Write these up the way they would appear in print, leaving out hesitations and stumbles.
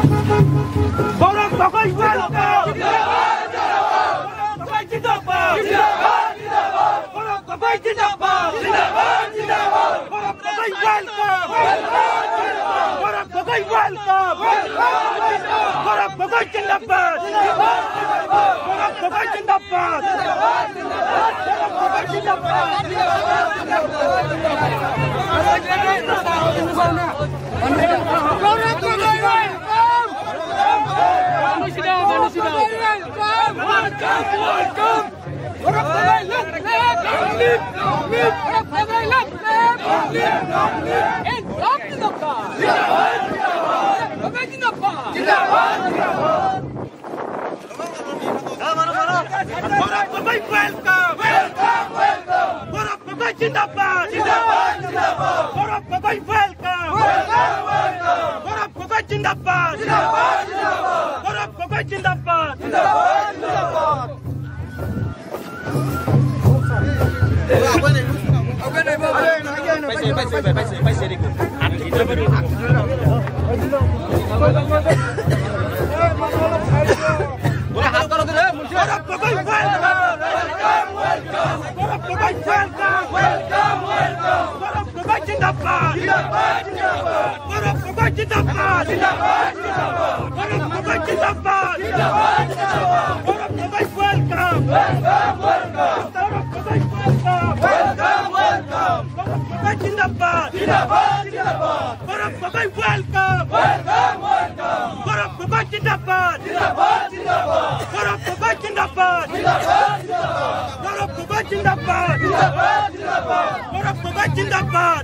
Bharat Bhagoi welcome! Bharat Jindabad! Bharat Bhagoi Jindabad! Bharat Bhagoi welcome! Bharat Bhagoi welcome! Bharat Bhagoi Jindabad! Bharat Bhagoi Jindabad! Bharat Bhagoi Jindabad!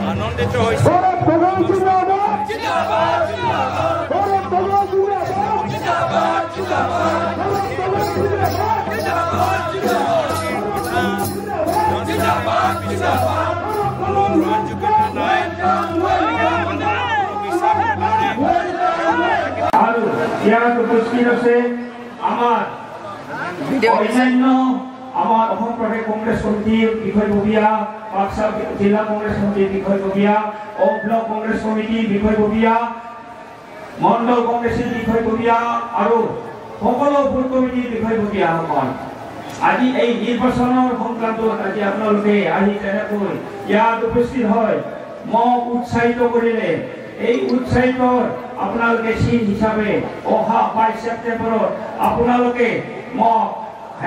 আনন্দিত হৈছে আৰু ইয়াত উপস্থিত আছে আমাৰ অন্যান্য আমাৰ অসম প্ৰদেশ কংগ্ৰেছ সমিতিৰ বিষয়ববীয়া, বাক্সা জিলা কংগ্ৰেছ সমিতিৰ বিষয়ববীয়া, ব্লক কংগ্ৰেছ সমিতিৰ বিষয়ববীয়া, মণ্ডল কংগ্ৰেছৰ বিষয়ববীয়া আৰু সকলো বুথ কমিটিৰ বিষয়ববীয়াসকল আজি এই নিৰ্বাচনৰ সংক্ৰান্তত আজি আপোনালোকে আহি যেনেকৈ ইয়াত উপস্থিত হয় মোক উৎসাহিত কৰিলে এই উৎসাহিতৰ আপোনালোকে চিন হিচাপে অহা 22 ছেপ্টেম্বৰত আপোনালোকে মোক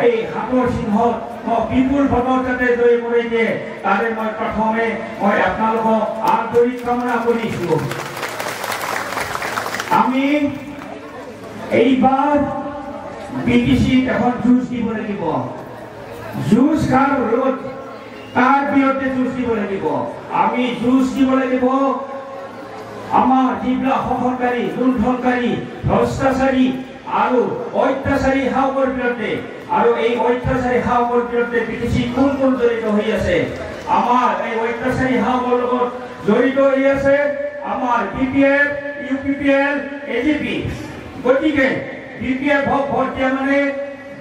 এই হাতৰ চিহ্নত বিপুল ভোটত যাতে জয়ী কৰি দিয়ে তাৰে মই প্ৰথমে আপোনালোকক আন্তৰিক কামনা কৰিছোঁ। আমি এইবাৰ বিটিচিত এখন যুঁজ দিব লাগিব। যুঁজ কাৰ ৰোধ তাৰ বিৰুদ্ধে যুঁজ দিব লাগিব। আমি যুঁজ দিব লাগিব আমাৰ যিবিলাক শোষণকাৰী, লুণ্ঠনকাৰী, ভ্ৰষ্টাচাৰী আৰু অত্যাচাৰী শাসকৰ বিৰুদ্ধে। আৰু এই অত্যাচাৰী শাসকৰ বিৰুদ্ধে বিটিচি কোন কোন জড়িত হৈ আছে? আমাৰ এই অত্যাচাৰী শাসকৰ লগত জড়িত হৈ আছে আমাৰ BPF, UPPL, AGP। গতিকে BPF ভোট দিয়া মানে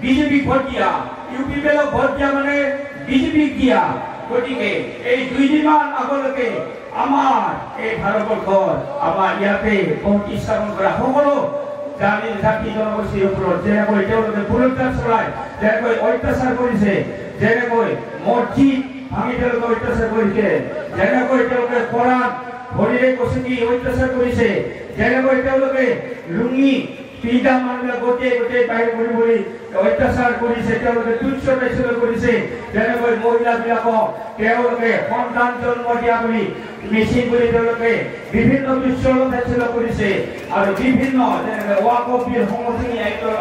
বিজেপি ভোট দিয়া, UPPL ভোট দিয়া মানে বিজেপি দিয়া। গতিকে এই 2 দিনমান আগলৈকে আমাৰ এই ভাৰতবৰ্ষৰ আমাৰ ইয়াতে প্ৰতিষ্ঠাপন কৰা সকলো জাতি জনগোষ্ঠীৰ ওপৰত যেনেকৈ তেওঁলোকে বুলডোজাৰ চলাই যেনেকৈ অত্যাচাৰ কৰিছে, যেনেকৈ মছজিদ ভাঙি তেওঁলোকে অত্যাচাৰ কৰিছে, যেনেকৈ তেওঁলোকে কোৰাণ ভৰিৰে কচকি অত্যাচাৰ কৰিছে, যেনেকৈ তেওঁলোকে লুঙি পিন্ধা মানুহবিলাক গোটেই বাহিৰ কৰি অত্যাচাৰ কৰিছে, তেওঁলোকে তুচ্ছ তাচ্ছিল্য কৰিছে, যেনেকৈ মহিলাবিলাকক তেওঁলোকে সন্তান জন্ম দিয়া বুলি মেচিন বুলি তেওঁলোকে বিভিন্ন তুচ্ছ তাচ্ছিল্য কৰিছে আৰু বিভিন্ন যেনেকৈ ওয়াকফ বিল সংশোধনী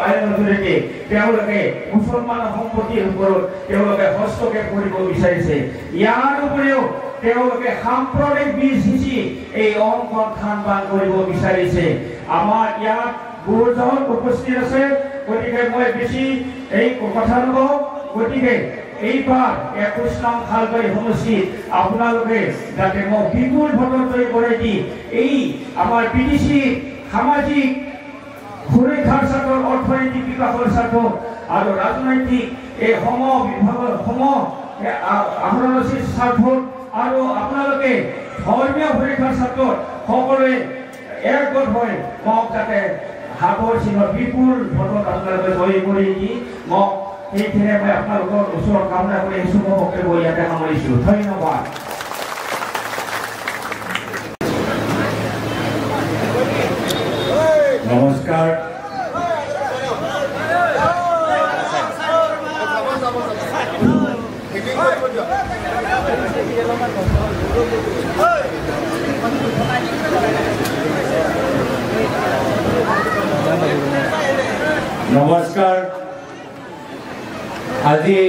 আইনৰ জৰিয়তে তেওঁলোকে মুছলমানৰ সম্পত্তিৰ ওপৰত তেওঁলোকে হস্তক্ষেপ কৰিব বিচাৰিছে। ইয়াৰ উপৰিও তেওঁলোকে সাম্প্ৰদায়িক বীজ সিঁচি এই অংশখন খান-বান কৰিব বিচাৰিছে। আমাৰ ইয়াত গুৰুজন উপস্থিত আছে, গতিকে মই বেছি এই কথা নকওঁ। গতিকে এইবাৰ 21 নং খালবাৰী সমষ্টিত আপোনালোকে যাতে মোক বিপুল ভোটত জয়ী কৰাই দি এই আমাৰ বিটিচি সামাজিক সুৰক্ষাৰ স্বাৰ্থত, অৰ্থনৈতিক বিকাশৰ স্বাৰ্থত আৰু ৰাজনৈতিক এই আহৰণশীল স্বাৰ্থত আৰু আপোনালোকে ধৰ্মীয় সুৰক্ষাৰ স্বাৰ্থত সকলোৱে একগোট হৈ মোক যাতে হাতৰ চিহ্নত বিপুল ভোটত আপোনালোকে জয়ী কৰি দি মোক সেইখিনিয়ে মই আপোনালোকৰ ওচৰত কামনা কৰি শুভ বক্তব্য ইয়াতে সামৰিছোঁ। ধন্যবাদ। নমস্কাৰ। নমস্কাৰ। আজি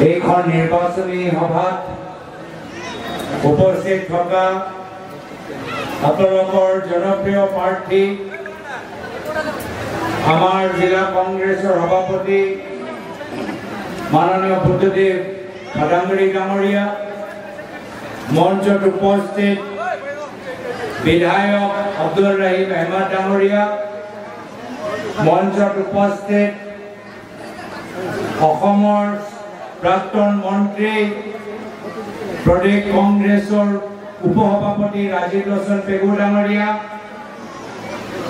এইখন নিৰ্বাচনী সভাত উপস্থিত থকা আপোনালোকৰ জনপ্ৰিয় প্ৰাৰ্থী আমাৰ জিলা কংগ্ৰেছৰ সভাপতি মাননীয় বুদ্ধদেৱ ভাদাংগড়ী ডাঙৰীয়া, মঞ্চত উপস্থিত বিধায়ক আব্দুল ৰহিম আহমেদ ডাঙৰীয়া, মঞ্চত উপস্থিত অসমৰ প্ৰাক্তন মন্ত্ৰী প্ৰদেশ কংগ্ৰেছৰ উপসভাপতি ৰাজীৱ লোচন পেগু ডাঙৰীয়া,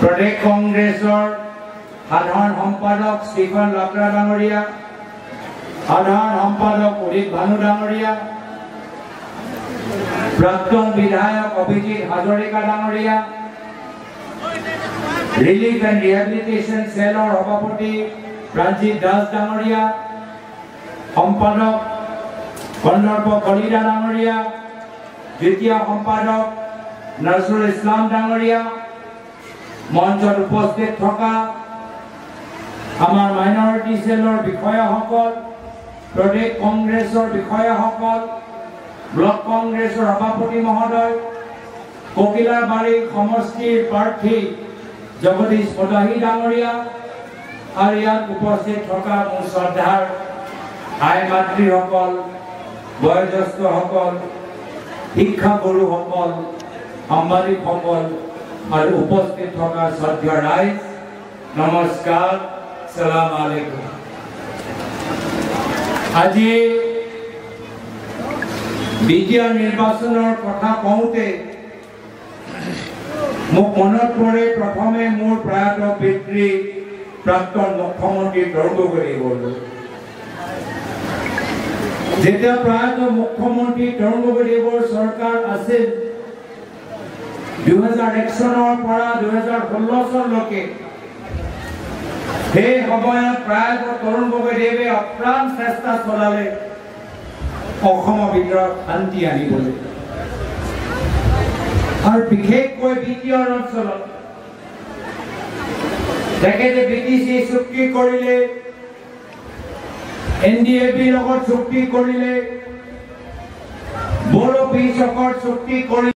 প্ৰদেশ কংগ্ৰেছৰ সাধাৰণ সম্পাদক ষ্টিফেন লাকৰা ডাঙৰীয়া, সাধাৰণ সম্পাদক উদিত ভানু ডাঙৰীয়া, প্ৰাক্তন বিধায়ক অভিজিৎ হাজৰিকা ডাঙৰীয়া, ৰিলিফ এন্ড ৰিহ্যাবিলিটেশন সেলৰ সভাপতি প্ৰাঞ্জিত দাস ডাঙৰীয়া, সম্পাদক কন্দৰ্প কলিতা ডাঙৰীয়া, দ্বিতীয় সম্পাদক নজৰুল ইছলাম ডাঙৰীয়া, মঞ্চত উপস্থিত থকা আমাৰ মাইনৰিটি সেলৰ বিষয়াসকল, প্ৰদেশ কংগ্ৰেছৰ বিষয়াসকল, ব্লক কংগ্ৰেছৰ সভাপতি মহোদয়, ককিলাবাৰী সমষ্টিৰ প্ৰাৰ্থী জগদীশ পদাহী ডাঙৰীয়া আৰু ইয়াত উপস্থিত থকা মোৰ শ্ৰদ্ধাৰ আই মাতৃসকল, বয়োজ্যেষ্ঠসকল, শিক্ষাগুৰুসকল, সাংবাদিকসকল আৰু উপস্থিত থকা শ্ৰদ্ধেয় ৰাইজ, নমস্কাৰ, সালাম আলাইকুম। আজি বিজয় নিৰ্বাচনৰ কথা কওঁতে মোক মনত পৰে প্ৰথমে মোৰ প্ৰয়াত পিতৃ প্ৰাক্তন মুখ্যমন্ত্ৰী তৰুণ গগৈৰ কথা। যেতিয়া প্ৰয়াত মুখ্যমন্ত্ৰী তৰুণ গগৈৰ চৰকাৰ আছিল 2001 চনৰ পৰা 2016 চনলৈকে, সেই সময়ত প্ৰয়াত তৰুণ গগৈদেৱে অপ্ৰাণ চেষ্টা চলালে অসমৰ ভিতৰত শান্তি আনিবলৈ, আৰু বিশেষকৈ বিটিআৰ অঞ্চলত তেখেতে BTC চুক্তি কৰিলে, NDABৰ লগত চুক্তি কৰিলে, বড়ো পিছকৰ চুক্তি কৰিলে।